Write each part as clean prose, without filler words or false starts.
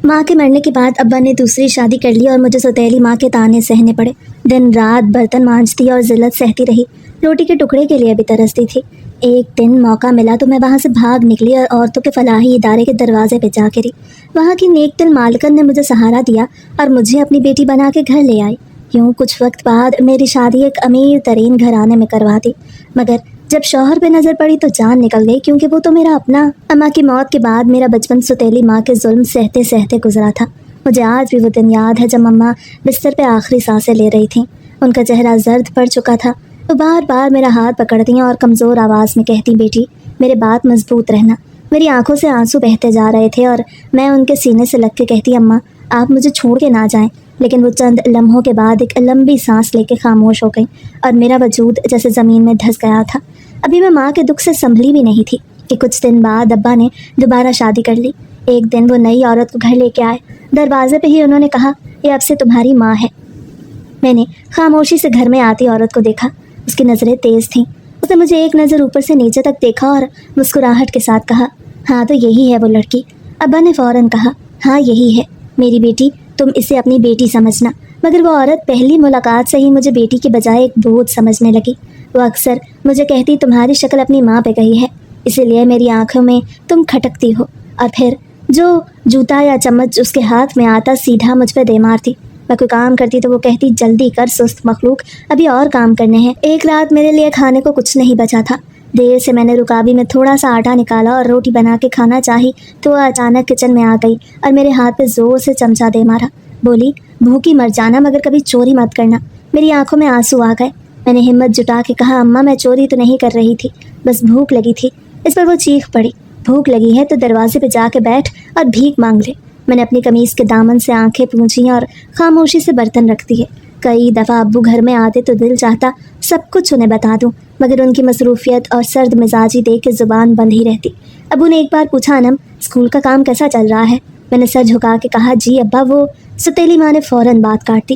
ماں کے مرنے کے بعد ابا نے دوسری شادی کر لی اور مجھے سوتیلی ماں کے تانے سہنے پڑے۔ دن رات برتن مانجتی اور ذلت سہتی رہی، روٹی کے ٹکڑے کے لیے بھی ترستی تھی۔ ایک دن موقع ملا تو میں وہاں سے بھاگ نکلی اور عورتوں کے فلاحی ادارے کے دروازے پہ جا گری۔ وہاں کی نیک دل مالکن نے مجھے سہارا دیا اور مجھے اپنی بیٹی بنا کے گھر لے آئی۔ یوں کچھ وقت بعد میری شادی ایک امیر ترین گھرانے میں کروا دی، مگر جب شوہر پہ نظر پڑی تو جان نکل گئی، کیونکہ وہ تو میرا اپنا۔ اماں کی موت کے بعد میرا بچپن سوتیلی ماں کے ظلم سہتے سہتے گزرا تھا۔ مجھے آج بھی وہ دن یاد ہے جب اماں بستر پہ آخری سانسیں لے رہی تھیں۔ ان کا چہرہ زرد پڑ چکا تھا۔ وہ بار بار میرا ہاتھ پکڑتی اور کمزور آواز میں کہتی، بیٹی میرے بات مضبوط رہنا۔ میری آنکھوں سے آنسو بہتے جا رہے تھے اور میں ان کے سینے سے لگ کے کہتی، اماں آپ مجھے چھوڑ کے نہ جائیں۔ لیکن وہ چند لمحوں کے بعد ایک لمبی سانس لے کے خاموش ہو گئی اور میرا وجود جیسے زمین میں دھس گیا تھا۔ ابھی میں ماں کے دکھ سے سنبھلی بھی نہیں تھی کہ کچھ دن بعد ابا نے دوبارہ شادی کر لی۔ ایک دن وہ نئی عورت کو گھر لے کے آئے۔ دروازے پہ ہی انہوں نے کہا، یہ اب سے تمہاری ماں ہے۔ میں نے خاموشی سے گھر میں آتی عورت کو دیکھا۔ اس کی نظریں تیز تھیں۔ اس نے مجھے ایک نظر اوپر سے نیچے تک دیکھا اور مسکراہٹ کے ساتھ کہا، ہاں تو یہی ہے وہ لڑکی۔ ابا نے فوراً کہا، ہاں یہی ہے میری بیٹی، تم اسے اپنی بیٹی سمجھنا۔ مگر وہ عورت پہلی ملاقات سے ہی مجھے بیٹی کے بجائے ایک بوجھ سمجھنے لگی۔ وہ اکثر مجھے کہتی، تمہاری شکل اپنی ماں پہ گئی ہے، اسی لیے میری آنکھوں میں تم کھٹکتی ہو۔ اور پھر جو جوتا یا چمچ اس کے ہاتھ میں آتا سیدھا مجھ پہ دے مارتی۔ میں کوئی کام کرتی تو وہ کہتی، جلدی کر سست مخلوق، ابھی اور کام کرنے ہیں۔ ایک رات میرے لیے کھانے کو کچھ نہیں بچا تھا۔ دیر سے میں نے رکابی میں تھوڑا سا آٹا نکالا اور روٹی بنا کے کھانا چاہی تو وہ اچانک کچن میں آ گئی اور میرے ہاتھ پہ زور سے چمچا دے مارا۔ بولی، بھوکی مر جانا مگر کبھی چوری مت کرنا۔ میری آنکھوں میں آنسو آ گئے۔ میں نے ہمت جٹا کے کہا، اماں میں چوری تو نہیں کر رہی تھی، بس بھوک لگی تھی۔ اس پر وہ چیخ پڑی، بھوک لگی ہے تو دروازے پہ جا کے بیٹھ اور بھیک مانگ لے۔ میں نے اپنی قمیص کے دامن سے آنکھیں پونچھیں اور خاموشی سے برتن رکھ دیے۔ کئی دفعہ ابو گھر میں آتے تو دل چاہتا سب کچھ انہیں بتا دوں، مگر ان کی مصروفیت اور سرد مزاجی دیکھ کے زبان بند ہی رہتی۔ ابو نے ایک بار پوچھا، انم اسکول کا کام کیسا چل رہا ہے؟ میں نے سر جھکا کے کہا، جی ابا وہ۔ سوتیلی ماں نے فوراً بات کاٹ دی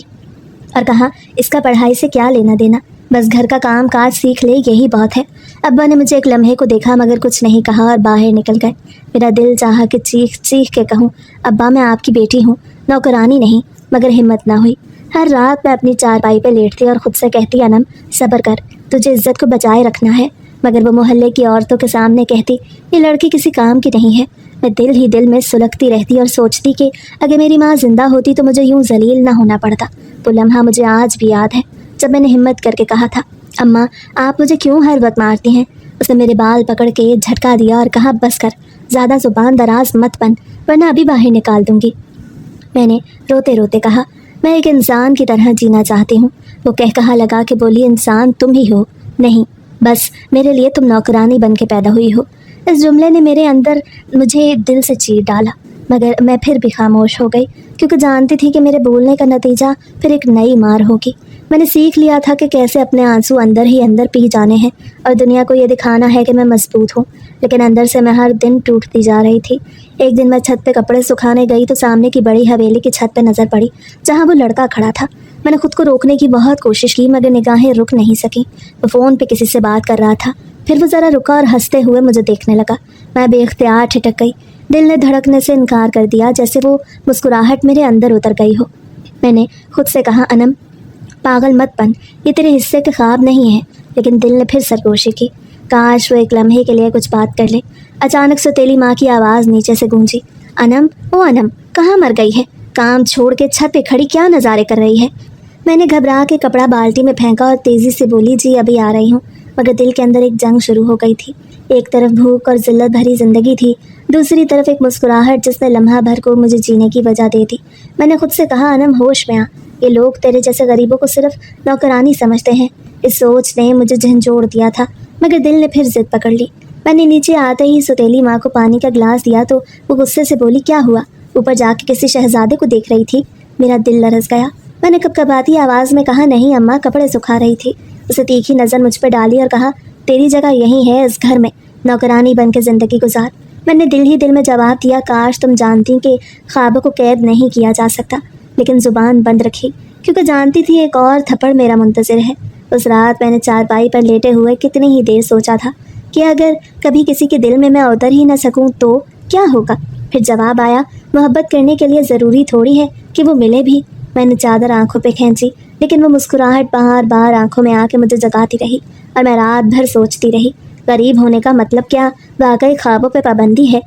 اور کہا، اس کا پڑھائی سے کیا لینا دینا، بس گھر کا کام کاج سیکھ لے یہی بہت ہے۔ ابا نے مجھے ایک لمحے کو دیکھا مگر کچھ نہیں کہا اور باہر نکل گئے۔ میرا دل چاہا کہ چیخ چیخ کے کہوں، ابا میں آپ کی بیٹی ہوں، نوکرانی نہیں، مگر ہمت نہ ہوئی۔ ہر رات میں اپنی چارپائی پہ لیٹتی اور خود سے کہتی، انم صبر کر، تجھے عزت کو بچائے رکھنا ہے۔ مگر وہ محلے کی عورتوں کے سامنے کہتی، یہ لڑکی کسی کام کی نہیں ہے۔ میں دل ہی دل میں سلگتی رہتی اور سوچتی کہ اگر میری ماں زندہ ہوتی تو مجھے یوں ذلیل نہ ہونا پڑتا۔ وہ لمحہ مجھے آج بھی یاد ہے جب میں نے ہمت کر کے کہا تھا، اماں آپ مجھے کیوں ہر وقت مارتی ہیں؟ اس نے میرے بال پکڑ کے جھٹکا دیا اور کہا، بس کر، زیادہ زبان دراز مت بن ورنہ ابھی باہر نکال دوں گی۔ میں نے روتے روتے کہا، میں ایک انسان کی طرح جینا چاہتی ہوں۔ وہ کہا لگا کے بولی، انسان تم ہی ہو؟ نہیں، بس میرے لیے تم نوکرانی بن کے پیدا ہوئی ہو۔ اس جملے نے میرے اندر مجھے دل سے چیر ڈالا، مگر میں پھر بھی خاموش ہو گئی، کیونکہ جانتی تھی کہ میرے بولنے کا نتیجہ پھر ایک نئی مار ہوگی۔ میں نے سیکھ لیا تھا کہ کیسے اپنے آنسو اندر ہی اندر پی جانے ہیں اور دنیا کو یہ دکھانا ہے کہ میں مضبوط ہوں، لیکن اندر سے میں ہر دن ٹوٹتی جا رہی تھی۔ ایک دن میں چھت پہ کپڑے سکھانے گئی تو سامنے کی بڑی حویلی کی چھت پہ نظر پڑی جہاں وہ لڑکا کھڑا تھا۔ میں نے خود کو روکنے کی بہت کوشش کی مگر نگاہیں رک نہیں سکیں۔ وہ فون پہ کسی سے بات کر رہا تھا۔ پھر وہ ذرا رکا اور ہنستے ہوئے مجھے دیکھنے لگا۔ میں بے اختیار ٹھٹک گئی۔ دل نے دھڑکنے سے انکار کر دیا، جیسے وہ مسکراہٹ میرے اندر اتر گئی ہو۔ میں نے خود سے کہا، انم پاگل مت بن، یہ تیرے حصے کے خواب نہیں ہے۔ لیکن دل نے پھر سرگوشی کی، کاش وہ ایک لمحے کے لیے کچھ بات کر لے۔ اچانک سوتیلی ماں کی آواز نیچے سے گونجی، انم او انم کہاں مر گئی ہے؟ کام چھوڑ کے چھت پہ کھڑی کیا نظارے کر رہی ہے؟ میں نے گھبرا کے کپڑا بالٹی میں پھینکا اور تیزی سے بولی، جی ابھی آ رہی ہوں۔ مگر دل کے اندر ایک جنگ شروع ہو گئی تھی۔ ایک طرف بھوک اور ذلت بھری زندگی تھی، دوسری طرف ایک مسکراہٹ جس نے لمحہ بھر کو مجھے جینے کی وجہ دے دی۔ میں نے خود سے کہا، انم ہوش میں آ، یہ لوگ تیرے جیسے غریبوں کو صرف نوکرانی سمجھتے ہیں۔ اس سوچ نے مجھے جھنجھوڑ دیا تھا، مگر دل نے پھر ضد پکڑ لی۔ میں نے نیچے آتے ہی سوتیلی ماں کو پانی کا گلاس دیا تو وہ غصے سے بولی، کیا ہوا؟ اوپر جا کے کسی شہزادے کو دیکھ رہی تھی؟ میرا دل لرز گیا۔ میں نے کپکپاتی آواز میں کہا، نہیں اماں، کپڑے سکھا رہی تھی۔ اسے تیکھی نظر مجھ پہ ڈالی اور کہا، تیری جگہ یہی ہے، اس گھر میں نوکرانی بن کے زندگی گزار۔ میں نے دل ہی دل میں جواب دیا، کاش تم جانتی کہ خوابوں کو قید نہیں کیا جا سکتا، لیکن زبان بند رکھی کیونکہ جانتی تھی ایک اور تھپڑ میرا منتظر ہے۔ اس رات میں نے چارپائی پر لیٹے ہوئے کتنی ہی دیر سوچا تھا کہ اگر کبھی کسی کے دل میں اتر ہی نہ سکوں تو کیا ہوگا؟ پھر جواب آیا، محبت کرنے کے لیے ضروری تھوڑی ہے کہ وہ ملے بھی۔ میں نے چادر آنکھوں پہ کھینچی، لیکن وہ مسکراہٹ بار بار آنکھوں میں آ کے مجھے جگاتی رہی اور میں رات بھر سوچتی رہی، غریب ہونے کا مطلب کیا واقعی خوابوں پہ پابندی ہے؟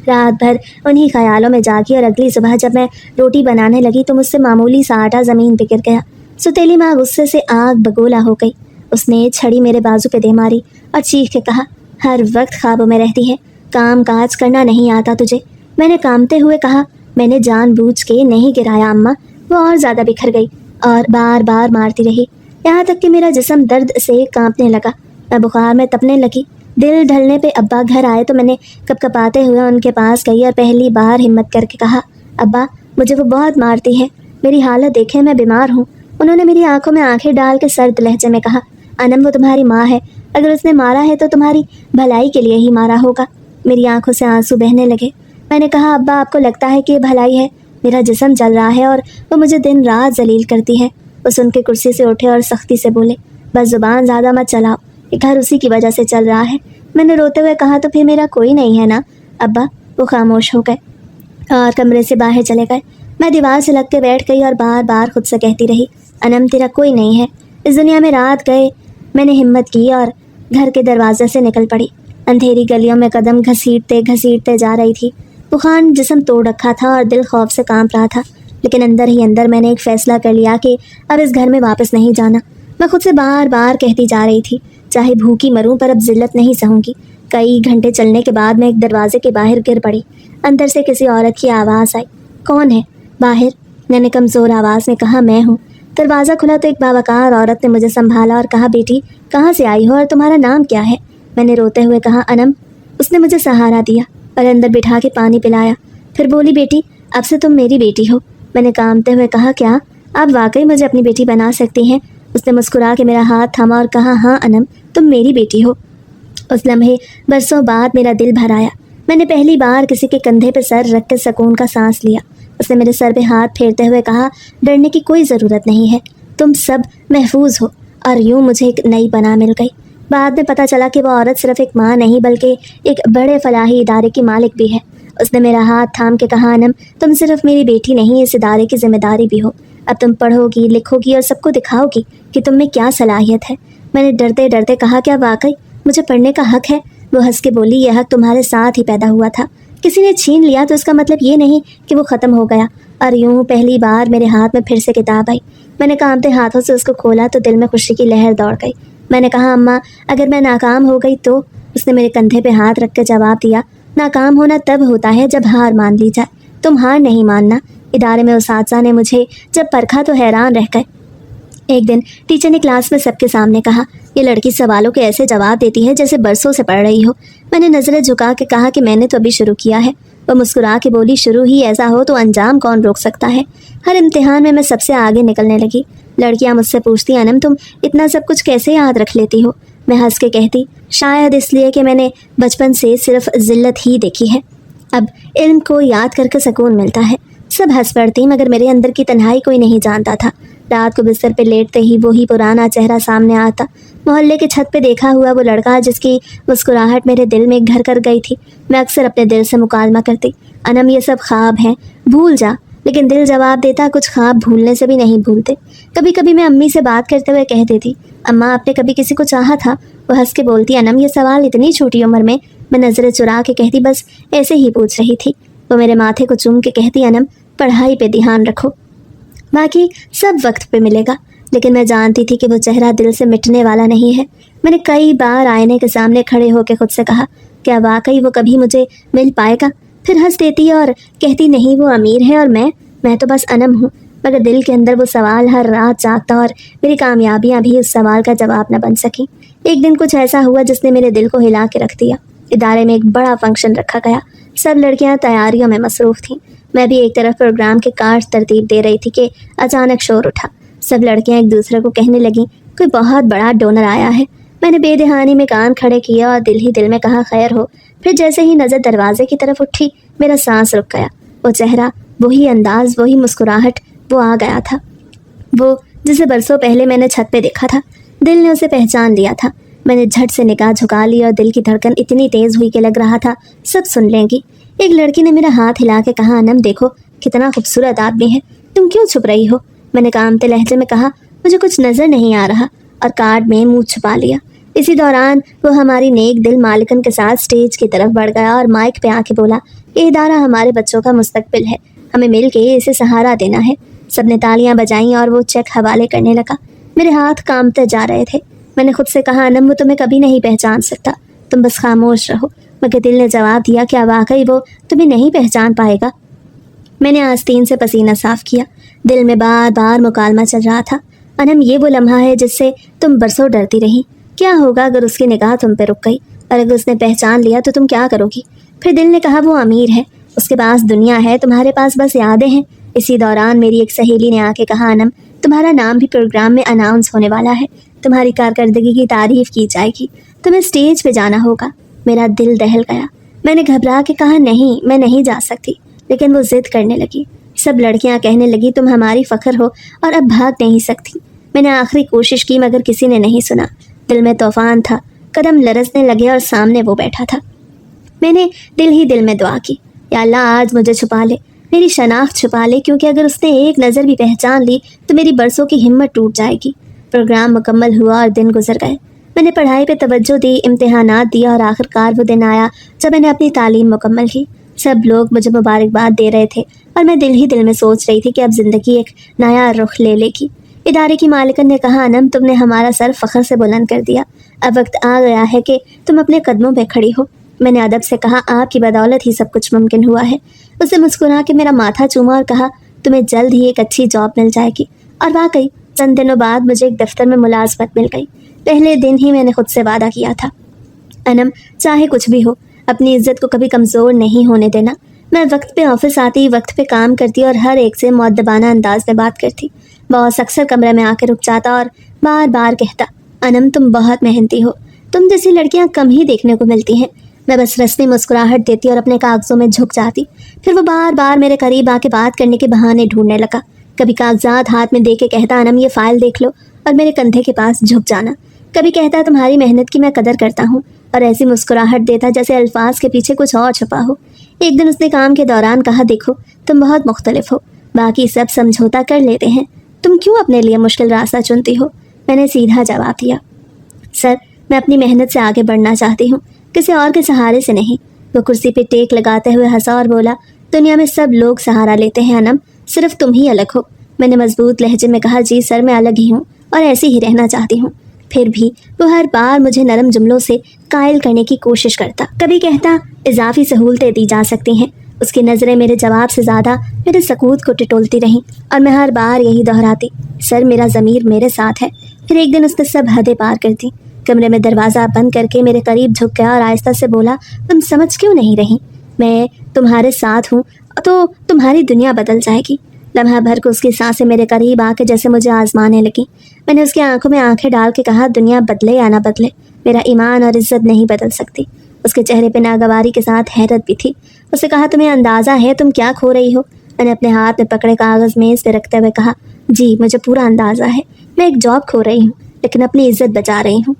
رات بھر انہی خیالوں میں جاگی اور اگلی صبح جب میں روٹی بنانے لگی تو مجھ سے معمولی سا آٹا زمین پہ گر گیا۔ ستیلی ماں غصے سے آگ بگولا ہو گئی۔ اس نے چھڑی میرے بازو پہ دے ماری اور چیخ کے کہا، ہر وقت خوابوں میں رہتی ہے، کام کاج کرنا نہیں آتا تجھے؟ میں نے کامتے ہوئے کہا، میں نے جان بوجھ کے نہیں گرایا اماں۔ وہ اور زیادہ بکھر گئی اور بار بار مارتی رہی، یہاں تک کہ میرا جسم درد سے کانپنے لگا، میں بخار میں تپنے لگی۔ دل ڈھلنے پہ ابا گھر آئے تو میں نے کپ کپاتے ہوئے ان کے پاس گئی اور پہلی بار ہمت کر کے کہا، ابا مجھے وہ بہت مارتی ہے، میری حالت دیکھیں، میں بیمار ہوں۔ انہوں نے میری آنکھوں میں آنکھیں ڈال کے سرد لہجے میں کہا، انم وہ تمہاری ماں ہے، اگر اس نے مارا ہے تو تمہاری بھلائی کے لیے ہی مارا ہوگا۔ میری آنکھوں سے آنسو بہنے لگے۔ میں نے کہا، ابا آپ کو لگتا ہے کہ یہ بھلائی ہے؟ میرا جسم جل رہا ہے اور وہ مجھے دن رات ذلیل کرتی ہے۔ وہ سن کے کرسی سے اٹھے اور سختی سے بولے، بس زبان زیادہ مت چلاؤ، یہ گھر اسی کی وجہ سے چل رہا ہے۔ میں نے روتے ہوئے کہا، تو پھر میرا کوئی نہیں ہے نا ابا؟ وہ خاموش ہو گئے اور کمرے سے باہر چلے گئے۔ میں دیوار سے لگ کے بیٹھ گئی اور بار بار خود سے کہتی رہی، انم تیرا کوئی نہیں ہے اس دنیا میں۔ رات گئے، میں نے ہمت کی اور گھر کے دروازے سے نکل پڑی۔ اندھیری گلیوں میں قدم گھسیٹتے گھسیٹتے جا رہی تھی۔ بخار جسم توڑ رکھا تھا اور دل خوف سے کانپ رہا تھا، لیکن اندر ہی اندر میں نے ایک فیصلہ کر لیا کہ اب اس گھر میں واپس نہیں جانا۔ میں خود سے بار بار کہتی جا رہی تھی، چاہے بھوکی مروں پر اب ذلت نہیں سہوں گی۔ کئی گھنٹے چلنے کے بعد میں ایک دروازے کے باہر گر پڑی۔ اندر سے کسی عورت کی آواز آئی، کون ہے باہر؟ میں نے کمزور آواز میں کہا، میں ہوں۔ دروازہ کھلا تو ایک باوقار عورت نے مجھے سنبھالا اور کہا، بیٹی کہاں سے آئی ہو اور تمہارا نام کیا ہے؟ میں نے روتے ہوئے کہا، انم۔ اس نے مجھے سہارا دیا اور اندر بٹھا کے پانی پلایا، پھر بولی، بیٹی اب سے تم میری بیٹی ہو۔ میں نے کانپتے ہوئے کہا، کیا آپ واقعی مجھے اپنی بیٹی بنا سکتی ہیں؟ اس نے مسکرا کے میرا ہاتھ تھاما اور کہا، ہاں انم، تم میری بیٹی ہو۔ اس لمحے برسوں بعد میرا دل بھر آیا۔ میں نے پہلی بار کسی کے کندھے پہ سر رکھ کے سکون کا سانس لیا۔ اس نے میرے سر پہ ہاتھ پھیرتے ہوئے کہا، ڈرنے کی کوئی ضرورت نہیں ہے، تم سب محفوظ ہو۔ اور یوں مجھے ایک نئی پناہ مل گئی۔ بعد میں پتہ چلا کہ وہ عورت صرف ایک ماں نہیں بلکہ ایک بڑے فلاحی ادارے کی مالک بھی ہے۔ اس نے میرا ہاتھ تھام کے کہا، انم تم صرف میری بیٹی نہیں، اس ادارے کی ذمہ داری بھی ہو۔ اب تم پڑھو گی، لکھو گی اور سب کو دکھاؤ گی کہ تم میں کیا صلاحیت ہے۔ میں نے ڈرتے ڈرتے کہا، کیا واقعی مجھے پڑھنے کا حق ہے؟ وہ ہنس کے بولی، یہ حق تمہارے ساتھ ہی پیدا ہوا تھا، کسی نے چھین لیا تو اس کا مطلب یہ نہیں کہ وہ ختم ہو گیا۔ اور یوں پہلی بار میرے ہاتھ میں پھر سے کتاب آئی۔ میں نے کانپتے ہاتھوں سے اس کو کھولا تو دل میں خوشی کی لہر دوڑ گئی۔ میں نے کہا، اماں اگر میں ناکام ہو گئی تو؟ اس نے میرے کندھے پہ ہاتھ رکھ کے جواب دیا، ناکام ہونا تب ہوتا ہے جب ہار مان لی جائے، تم ہار نہیں ماننا۔ ادارے میں اساتذہ نے مجھے جب پرکھا تو حیران رہ گئے۔ ایک دن ٹیچر نے کلاس میں سب کے سامنے کہا، یہ لڑکی سوالوں کے ایسے جواب دیتی ہے جیسے برسوں سے پڑھ رہی ہو۔ میں نے نظریں جھکا کے کہا کہ میں نے تو ابھی شروع کیا ہے۔ وہ مسکرا کے بولی، شروع ہی ایسا ہو تو انجام کون روک سکتا ہے؟ ہر امتحان میں سب سے آگے نکلنے لگی۔ لڑکیاں مجھ سے پوچھتی، انم تم اتنا سب کچھ کیسے یاد رکھ لیتی ہو؟ میں ہنس کے کہتی، شاید اس لیے کہ میں نے بچپن سے صرف ذلت ہی دیکھی ہے، اب علم کو یاد کر کے سکون ملتا ہے۔ سب ہنس پڑتی مگر میرے اندر کی تنہائی کوئی نہیں جانتا تھا۔ رات کو بستر پہ لیٹتے ہی وہی پرانا چہرہ سامنے آتا، محلے کے چھت پہ دیکھا ہوا وہ لڑکا جس کی مسکراہٹ میرے دل میں گھر کر گئی تھی۔ میں اکثر اپنے دل سے مکالمہ کرتی، انم یہ سب خواب ہیں، بھول جا۔ لیکن دل جواب دیتا، کچھ خواب بھولنے سے بھی نہیں بھولتے۔ کبھی کبھی میں امی سے بات کرتے ہوئے کہہ دیتی، اماں آپ نے کبھی کسی کو چاہا تھا؟ وہ ہنس کے بولتی، انم یہ سوال اتنی چھوٹی عمر میں؟ میں نظریں چرا کے کہتی، بس ایسے ہی پوچھ رہی تھی۔ وہ میرے ماتھے کو چوم کے کہتی، انم پڑھائی پہ دھیان رکھو، باقی سب وقت پہ ملے گا۔ لیکن میں جانتی تھی کہ وہ چہرہ دل سے مٹنے والا نہیں ہے۔ میں نے کئی بار آئینے کے سامنے کھڑے ہو کے خود سے کہا، کیا واقعی وہ کبھی مجھے مل پائے گا؟ پھر ہنس دیتی اور کہتی، نہیں وہ امیر ہے اور میں تو بس انم ہوں۔ مگر دل کے اندر وہ سوال ہر رات جاگتا اور میری کامیابیاں بھی اس سوال کا جواب نہ بن سکیں۔ ایک دن کچھ ایسا ہوا جس نے میرے دل کو ہلا کے رکھ دیا۔ ادارے میں ایک بڑا فنکشن رکھا گیا، سب لڑکیاں تیاریوں میں مصروف تھیں۔ میں بھی ایک طرف پروگرام کے کارڈ ترتیب دے رہی تھی کہ اچانک شور اٹھا۔ سب لڑکیاں ایک دوسرے کو کہنے لگیں، کوئی بہت بڑا ڈونر آیا ہے۔ میں نے بے دہانی میں کان کھڑے کیا اور دل ہی دل میں کہا، خیر ہو۔ پھر جیسے ہی نظر دروازے کی طرف اٹھی، میرا سانس رک گیا۔ وہ چہرہ، وہی انداز، وہی مسکراہٹ، وہ آ گیا تھا، وہ جسے برسوں پہلے میں نے چھت پہ دیکھا تھا۔ دل نے اسے پہچان لیا تھا۔ میں نے جھٹ سے نگاہ جھکا لی اور دل کی دھڑکن اتنی تیز ہوئی کہ لگ رہا تھا سب سن لیں گی۔ ایک لڑکی نے میرا ہاتھ ہلا کے کہا انم دیکھو کتنا خوبصورت آدمی ہے، تم کیوں چھپ رہی ہو؟ میں نے کامتے لہجے میں کہا مجھے کچھ نظر نہیں آ رہا، اور کارڈ میں منہ چھپا لیا۔ اسی دوران وہ ہماری نیک دل مالکن کے ساتھ سٹیج کی طرف بڑھ گیا اور مائک پہ آ کے بولا، یہ ادارہ ہمارے بچوں کا مستقبل ہے، ہمیں مل کے اسے سہارا دینا ہے۔ سب نے تالیاں بجائیں اور وہ چیک حوالے کرنے لگا۔ میرے ہاتھ کانپتے جا رہے تھے۔ میں نے خود سے کہا انم وہ تمہیں کبھی نہیں پہچان سکتا، تم بس خاموش رہو، مگر دل نے جواب دیا کیا واقعی وہ تمہیں نہیں پہچان پائے گا؟ میں نے آستین سے پسینہ صاف کیا، دل میں بار بار مکالمہ چل رہا تھا، انم یہ وہ لمحہ ہے جس سے تم برسوں ڈرتی رہی، کیا ہوگا اگر اس کی نگاہ تم پہ رک گئی، اور اگر اس نے پہچان لیا تو تم کیا کرو گی؟ پھر دل نے کہا وہ امیر ہے، اس کے پاس دنیا ہے، تمہارے پاس بس یادیں ہیں۔ اسی دوران میری ایک سہیلی نے آ کے کہا انم تمہارا نام بھی پروگرام میں اناؤنس ہونے والا ہے، تمہاری کارکردگی کی تعریف کی جائے گی، تمہیں اسٹیج پہ جانا ہوگا۔ میرا دل دہل گیا، میں نے گھبرا کے کہا نہیں میں نہیں جا سکتی، لیکن وہ ضد کرنے لگی۔ سب لڑکیاں کہنے لگی تم ہماری فخر ہو اور اب بھاگ نہیں سکتی۔ میں نے آخری کوشش کی مگر کسی نے نہیں سنا، دل میں طوفان تھا، قدم لرزنے لگے اور سامنے وہ بیٹھا تھا۔ میں نے دل ہی دل میں دعا کی، یا اللہ آج مجھے چھپا لے، میری شناخت چھپا لے، کیونکہ اگر اس نے ایک نظر بھی پہچان لی تو میری برسوں کی ہمت ٹوٹ جائے گی۔ پروگرام مکمل ہوا اور دن گزر گئے، میں نے پڑھائی پہ توجہ دی، امتحانات دیا اور آخر کار وہ دن آیا جب میں نے اپنی تعلیم مکمل کی۔ سب لوگ مجھے مبارکباد دے رہے تھے اور میں دل ہی دل میں سوچ رہی تھی کہ اب زندگی ایک نیا رخ لے لے گی۔ ادارے کی مالکن نے کہا انم تم نے ہمارا سر فخر سے بلند کر دیا، اب وقت آ گیا ہے کہ تم اپنے قدموں پہ کھڑی ہو۔ میں نے ادب سے کہا آپ کی بدولت ہی سب کچھ ممکن ہوا ہے۔ اسے مسکرا کے میرا ماتھا چوما اور کہا تمہیں جلد ہی ایک اچھی جاب مل جائے گی۔ اور واقعی چند دنوں بعد مجھے ایک دفتر میں ملازمت مل گئی۔ پہلے دن ہی میں نے خود سے وعدہ کیا تھا انم چاہے کچھ بھی ہو اپنی عزت کو کبھی کمزور نہیں ہونے دینا۔ میں وقت پہ آفس آتی، وقت پہ کام کرتی اور ہر ایک سے مؤدبانہ انداز میں بات کرتی۔ باس اکثر کمرے میں آ کے رک جاتا اور بار بار کہتا انم تم بہت محنتی ہو، تم جیسی لڑکیاں کم ہی دیکھنے کو ملتی ہیں۔ میں بس رسمی مسکراہٹ دیتی اور اپنے کاغذوں میں جھک جاتی۔ پھر وہ بار بار میرے قریب آ کے بات کرنے کے بہانے ڈھونڈنے لگا۔ کبھی کاغذات ہاتھ میں دے کے کہتا انم یہ فائل دیکھ لو، اور میرے کندھے کے پاس جھک جانا۔ کبھی کہتا تمہاری محنت کی میں قدر کرتا ہوں، اور ایسی مسکراہٹ دیتا جیسے الفاظ کے پیچھے کچھ اور چھپا ہو۔ ایک دن اس نے کام کے دوران کہا دیکھو تم بہت مختلف ہو، باقی سب سمجھوتا کر لیتے ہیں، تم کیوں اپنے لیے مشکل راستہ چنتی ہو؟ میں نے سیدھا جواب دیا سر میں اپنی محنت سے آگے بڑھنا چاہتی ہوں، کسی اور کے سہارے سے نہیں۔ وہ کرسی پہ ٹیک لگاتے ہوئے ہنسا اور بولا دنیا میں سب لوگ سہارا لیتے ہیں انم، صرف تم ہی الگ ہو۔ میں نے مضبوط لہجے میں کہا جی سر میں الگ ہی ہوں اور ایسے ہی رہنا چاہتی ہوں۔ پھر بھی وہ ہر بار مجھے نرم جملوں سے قائل کرنے کی کوشش کرتا، کبھی کہتا اضافی سہولتیں دی جا سکتی ہیں۔ اس کی نظریں میرے جواب سے زیادہ میرے سکوت کو ٹٹولتی رہیں اور میں ہر بار یہی دہراتی سر میرا ضمیر میرے ساتھ ہے۔ پھر ایک دن اس نے سب حدیں پار کر دی، کمرے میں دروازہ بند کر کے میرے قریب جھک گیا اور آہستہ سے بولا تم سمجھ کیوں نہیں رہی؟ میں تمہارے ساتھ ہوں تو تمہاری دنیا بدل جائے گی۔ لمحہ بھر کو اس کی سانسیں میرے قریب آ کے جیسے مجھے آزمانے لگیں۔ میں نے اس کی آنکھوں میں آنکھیں ڈال کے کہا دنیا بدلے یا نہ بدلے میرا ایمان اور عزت نہیں بدل سکتی۔ اس کے چہرے پہ ناگواری کے ساتھ حیرت بھی تھی۔ اسے کہا تمہیں اندازہ ہے تم کیا کھو رہی ہو؟ میں نے اپنے ہاتھ میں پکڑے کاغذ میز پہ رکھتے ہوئے کہا جی مجھے پورا اندازہ ہے، میں ایک جاب کھو رہی ہوں لیکن اپنی عزت بچا رہی ہوں۔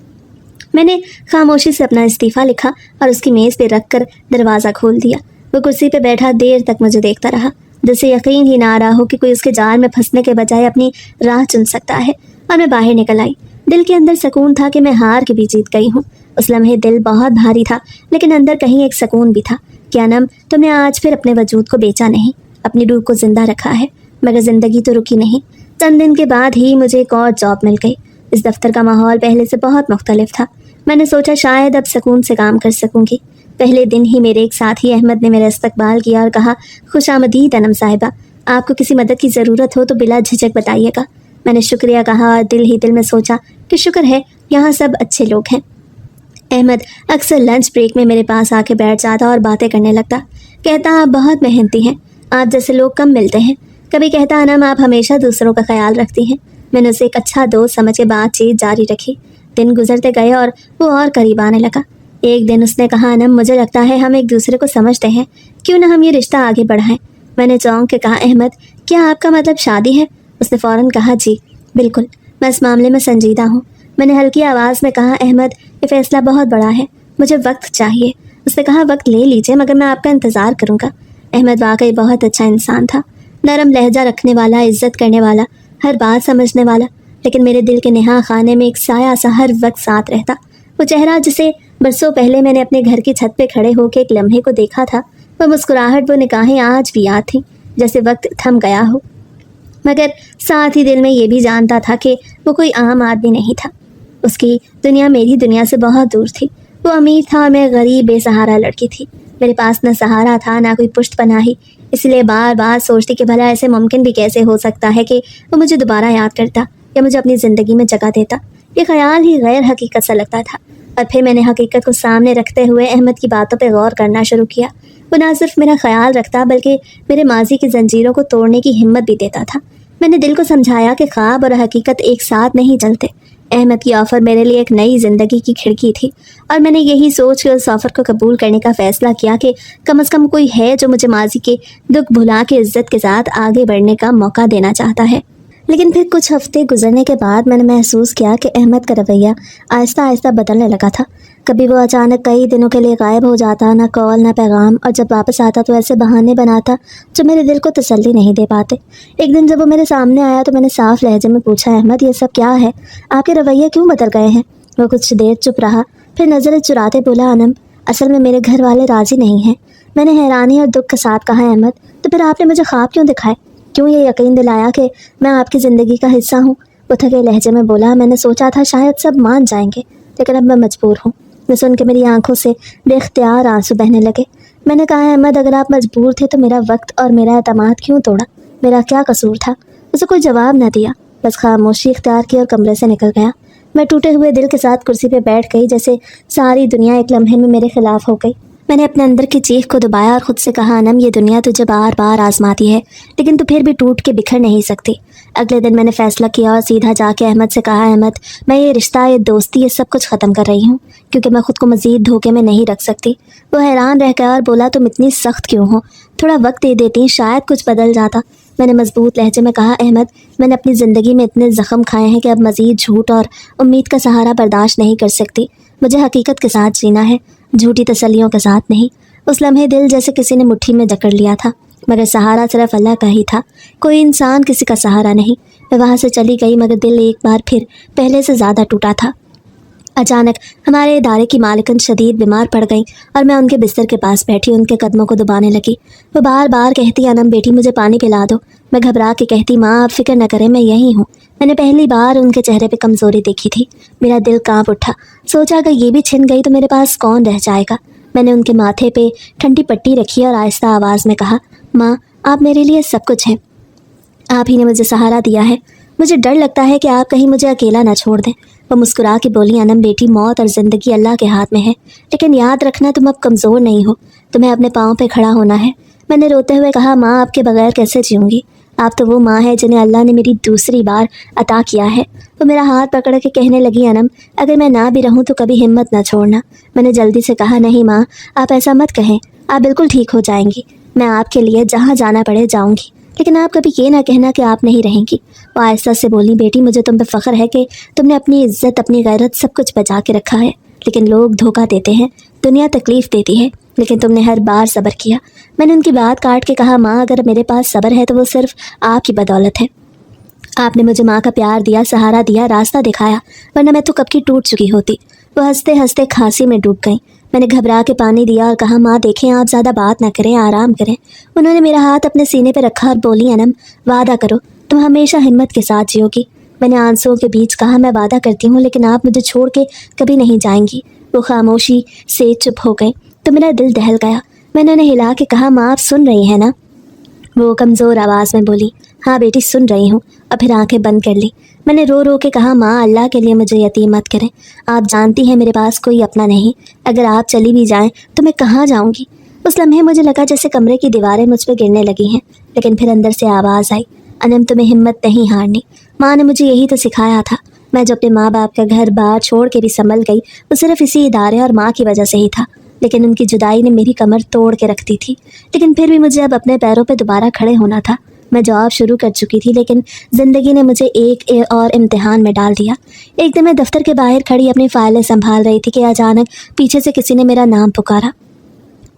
میں نے خاموشی سے اپنا استعفیٰ لکھا اور اس کی میز پہ رکھ کر دروازہ کھول دیا۔ وہ کرسی پہ بیٹھا دیر تک مجھے دیکھتا رہا، جسے یقین ہی نہ آ رہا ہو کہ کوئی اس کے جال میں پھنسنے کے بجائے اپنی راہ چن سکتا ہے۔ اور میں باہر نکل آئی، دل کے اندر سکون تھا کہ میں ہار کے بھی جیت گئی ہوں۔ اس لمحے دل بہت بھاری تھا لیکن اندر کہیں ایک سکون بھی تھا کہ انم تم نے آج پھر اپنے وجود کو بیچا نہیں، اپنی روح کو زندہ رکھا ہے۔ مگر زندگی تو رکی نہیں، چند دن کے بعد ہی مجھے ایک اور جاب مل گئی۔ اس دفتر کا ماحول پہلے سے بہت مختلف تھا۔ میں نے سوچا شاید اب سکون سے کام کر سکوں گی۔ پہلے دن ہی میرے ایک ساتھی احمد نے میرا استقبال کیا اور کہا خوش آمدید انم صاحبہ، آپ کو کسی مدد کی ضرورت ہو تو بلا جھجک بتائیے گا۔ میں نے شکریہ کہا اور دل ہی دل میں سوچا کہ شکر ہے یہاں سب اچھے لوگ ہیں۔ احمد اکثر لنچ بریک میں میرے پاس آ کے بیٹھ جاتا اور باتیں کرنے لگتا، کہتا آپ بہت محنتی ہیں، آپ جیسے لوگ کم ملتے ہیں۔ کبھی کہتا انم آپ ہمیشہ دوسروں کا خیال رکھتی ہیں۔ میں نے اسے ایک اچھا دوست سمجھ کے بات چیت جاری رکھی۔ دن گزرتے گئے اور وہ اور قریب آنے لگا۔ ایک دن اس نے کہا انم مجھے لگتا ہے ہم ایک دوسرے کو سمجھتے ہیں، کیوں نہ ہم یہ رشتہ آگے بڑھائیں؟ میں نے چونک کے کہا احمد کیا آپ کا مطلب شادی ہے؟ اس نے فوراً کہا جی بالکل، میں اس معاملے میں سنجیدہ ہوں۔ میں نے ہلکی آواز میں کہا احمد یہ فیصلہ بہت بڑا ہے، مجھے وقت چاہیے، اس نے کہا وقت لے لیجیے مگر میں آپ کا انتظار کروں گا۔ احمد واقعی بہت اچھا انسان تھا، نرم لہجہ رکھنے والا، عزت کرنے والا، ہر بات سمجھنے والا، لیکن میرے دل کے نہا خانے میں ایک سایہ سا ہر وقت ساتھ رہتا۔ وہ چہرہ جسے برسوں پہلے میں نے اپنے گھر کی چھت پہ کھڑے ہو کے ایک لمحے کو دیکھا تھا، وہ مسکراہٹ، وہ نگاہیں آج بھی یاد تھیں جیسے وقت تھم گیا ہو، مگر ساتھ ہی دل میں یہ بھی جانتا تھا کہ وہ کوئی عام آدمی نہیں تھا۔ اس کی دنیا میری دنیا سے بہت دور تھی۔ وہ امیر تھا اور میں غریب بے سہارا لڑکی تھی۔ میرے پاس نہ سہارا تھا نہ کوئی پشت پناہی، اس لیے بار بار سوچتی کہ بھلا ایسے ممکن بھی کیسے ہو سکتا ہے کہ وہ مجھے دوبارہ یاد کرتا یا مجھے اپنی زندگی میں جگہ دیتا۔ یہ خیال ہی غیر حقیقت سا لگتا تھا، اور پھر میں نے حقیقت کو سامنے رکھتے ہوئے احمد کی باتوں پہ غور کرنا شروع کیا۔ وہ نہ صرف میرا خیال رکھتا بلکہ میرے ماضی کی زنجیروں کو توڑنے کی ہمت بھی دیتا تھا۔ میں نے دل کو سمجھایا کہ خواب اور حقیقت ایک ساتھ نہیں چلتے۔ احمد کی آفر میرے لیے ایک نئی زندگی کی کھڑکی تھی، اور میں نے یہی سوچ کے اس آفر کو قبول کرنے کا فیصلہ کیا کہ کم از کم کوئی ہے جو مجھے ماضی کے دکھ بھلا کے عزت کے ساتھ آگے بڑھنے کا موقع دینا چاہتا ہے۔ لیکن پھر کچھ ہفتے گزرنے کے بعد میں نے محسوس کیا کہ احمد کا رویہ آہستہ آہستہ بدلنے لگا تھا۔ کبھی وہ اچانک کئی دنوں کے لیے غائب ہو جاتا، نہ کال نہ پیغام، اور جب واپس آتا تو ایسے بہانے بناتا جو میرے دل کو تسلی نہیں دے پاتے۔ ایک دن جب وہ میرے سامنے آیا تو میں نے صاف لہجے میں پوچھا، احمد یہ سب کیا ہے؟ آپ کے رویے کیوں بدل گئے ہیں؟ وہ کچھ دیر چپ رہا، پھر نظریں چراتے بولا، انم اصل میں میرے گھر والے راضی نہیں ہیں۔ میں نے حیرانی اور دکھ کے ساتھ کہا، احمد تو پھر آپ نے مجھے خواب کیوں دکھائے؟ کیوں یہ یقین دلایا کہ میں آپ کی زندگی کا حصہ ہوں؟ وہ تھکے لہجے میں بولا، میں نے سوچا تھا شاید سب مان جائیں گے، لیکن اب میں مجبور ہوں۔ میں سن کے میری آنکھوں سے بے اختیار آنسو بہنے لگے۔ میں نے کہا، احمد اگر آپ مجبور تھے تو میرا وقت اور میرا اعتماد کیوں توڑا؟ میرا کیا قصور تھا؟ اسے کوئی جواب نہ دیا، بس خاموشی اختیار کی اور کمرے سے نکل گیا۔ میں ٹوٹے ہوئے دل کے ساتھ کرسی پہ بیٹھ گئی، جیسے ساری دنیا ایک لمحے میں میرے خلاف ہو گئی۔ میں نے اپنے اندر کی چیخ کو دبایا اور خود سے کہا، انم یہ دنیا تجھے بار بار آزماتی ہے، لیکن تو پھر بھی ٹوٹ کے بکھر نہیں سکتی۔ اگلے دن میں نے فیصلہ کیا اور سیدھا جا کے احمد سے کہا، احمد میں یہ رشتہ، یہ دوستی، یہ سب کچھ ختم کر رہی ہوں، کیونکہ میں خود کو مزید دھوکے میں نہیں رکھ سکتی۔ وہ حیران رہ گیا اور بولا، تم اتنی سخت کیوں ہو؟ تھوڑا وقت دے دیتی شاید کچھ بدل جاتا۔ میں نے مضبوط لہجے میں کہا، احمد میں نے اپنی زندگی میں اتنے زخم کھائے ہیں کہ اب مزید جھوٹ اور امید کا سہارا برداشت نہیں کر سکتی۔ مجھے حقیقت کے ساتھ جینا ہے، جھوٹی تسلیوں کے ساتھ نہیں۔ اس لمحے دل جیسے کسی نے مٹھی میں جکڑ لیا تھا، مگر سہارا صرف اللہ کا ہی تھا، کوئی انسان کسی کا سہارا نہیں۔ میں وہاں سے چلی گئی مگر دل ایک بار پھر پہلے سے زیادہ ٹوٹا تھا۔ اچانک ہمارے ادارے کی مالکن شدید بیمار پڑ گئی اور میں ان کے بستر کے پاس بیٹھی ان کے قدموں کو دبانے لگی۔ وہ بار بار کہتی، انم بیٹی مجھے پانی پلا دو۔ میں گھبرا کے کہتی، ماں آپ فکر نہ کریں، میں یہی ہوں۔ میں نے پہلی بار ان کے چہرے پہ کمزوری دیکھی تھی۔ میرا دل کانپ اٹھا، سوچا اگر یہ بھی چھن گئی تو میرے پاس کون رہ جائے گا۔ میں نے ان کے ماتھے پہ ٹھنڈی پٹی رکھی اور آہستہ آواز میں کہا، ماں آپ میرے لیے سب کچھ ہیں، آپ ہی نے مجھے سہارا دیا ہے، مجھے ڈر لگتا ہے کہ آپ کہیں مجھے اکیلا نہ چھوڑ دیں۔ وہ مسکرا کے بولی، انم بیٹی موت اور زندگی اللہ کے ہاتھ میں ہے، لیکن یاد رکھنا تم اب کمزور نہیں ہو، تمہیں اپنے پاؤں پہ کھڑا ہونا ہے۔ میں نے روتے ہوئے کہا، ماں آپ کے بغیر کیسے جیوں گی؟ آپ تو وہ ماں ہے جنہیں اللہ نے میری دوسری بار عطا کیا ہے۔ وہ میرا ہاتھ پکڑ کے کہنے لگی، انم اگر میں نہ بھی رہوں تو کبھی ہمت نہ چھوڑنا۔ میں نے جلدی سے کہا، نہیں ماں آپ ایسا مت کہیں، آپ بالکل ٹھیک ہو جائیں گی، میں آپ کے لیے جہاں جانا پڑے جاؤں گی، لیکن آپ کبھی یہ نہ کہنا کہ آپ نہیں رہیں گی۔ وہ آہستہ سے بولی، بیٹی مجھے تم پہ فخر ہے کہ تم نے اپنی عزت، اپنی غیرت سب کچھ بچا کے رکھا ہے، لیکن لوگ دھوکہ دیتے ہیں، دنیا تکلیف دیتی ہے، لیکن تم نے ہر بار صبر کیا۔ میں نے ان کی بات کاٹ کے کہا، ماں اگر میرے پاس صبر ہے تو وہ صرف آپ کی بدولت ہے۔ آپ نے مجھے ماں کا پیار دیا، سہارا دیا، راستہ دکھایا، ورنہ میں تو کب کی ٹوٹ چکی ہوتی۔ وہ ہنستے ہنستے کھانسی میں ڈوب گئیں۔ میں نے گھبرا کے پانی دیا اور کہا، ماں دیکھیں آپ زیادہ بات نہ کریں، آرام کریں۔ انہوں نے میرا ہاتھ اپنے سینے پہ رکھا اور بولی، انم وعدہ کرو تم ہمیشہ ہمت کے ساتھ جیو گی۔ میں نے آنسوؤں کے بیچ کہا، میں وعدہ کرتی ہوں، لیکن آپ مجھے چھوڑ کے کبھی نہیں جائیں گی۔ وہ خاموشی سے چپ ہو گئے تو میرا دل دہل گیا۔ میں نے انہیں ہلا کے کہا، ماں آپ سن رہی ہیں نا؟ وہ کمزور آواز میں بولی، ہاں بیٹی سن رہی ہوں، اور پھر آنکھیں بند کر لی۔ میں نے رو رو کے کہا، ماں اللہ کے لیے مجھے یتیم مت کریں، آپ جانتی ہیں میرے پاس کوئی اپنا نہیں، اگر آپ چلی بھی جائیں تو میں کہاں جاؤں گی؟ اس لمحے مجھے لگا جیسے کمرے کی دیواریں مجھ پہ گرنے لگی ہیں، لیکن پھر اندر سے آواز آئی، انم تمہیں ہمت نہیں ہارنی، ماں نے مجھے یہی تو سکھایا تھا۔ میں جو اپنے ماں باپ کا گھر بار چھوڑ کے بھی سنبھل گئی وہ صرف اسی ادارے اور ماں کی وجہ سے ہی تھا، لیکن ان کی جدائی نے میری کمر توڑ کے رکھ دی تھی۔ لیکن پھر بھی مجھے اب اپنے پیروں پہ دوبارہ کھڑے ہونا تھا۔ میں جاب شروع کر چکی تھی، لیکن زندگی نے مجھے ایک اور امتحان میں ڈال دیا۔ ایک دن میں دفتر کے باہر کھڑی اپنی فائلیں سنبھال رہی تھی کہ اچانک پیچھے سے کسی نے میرا نام پکارا۔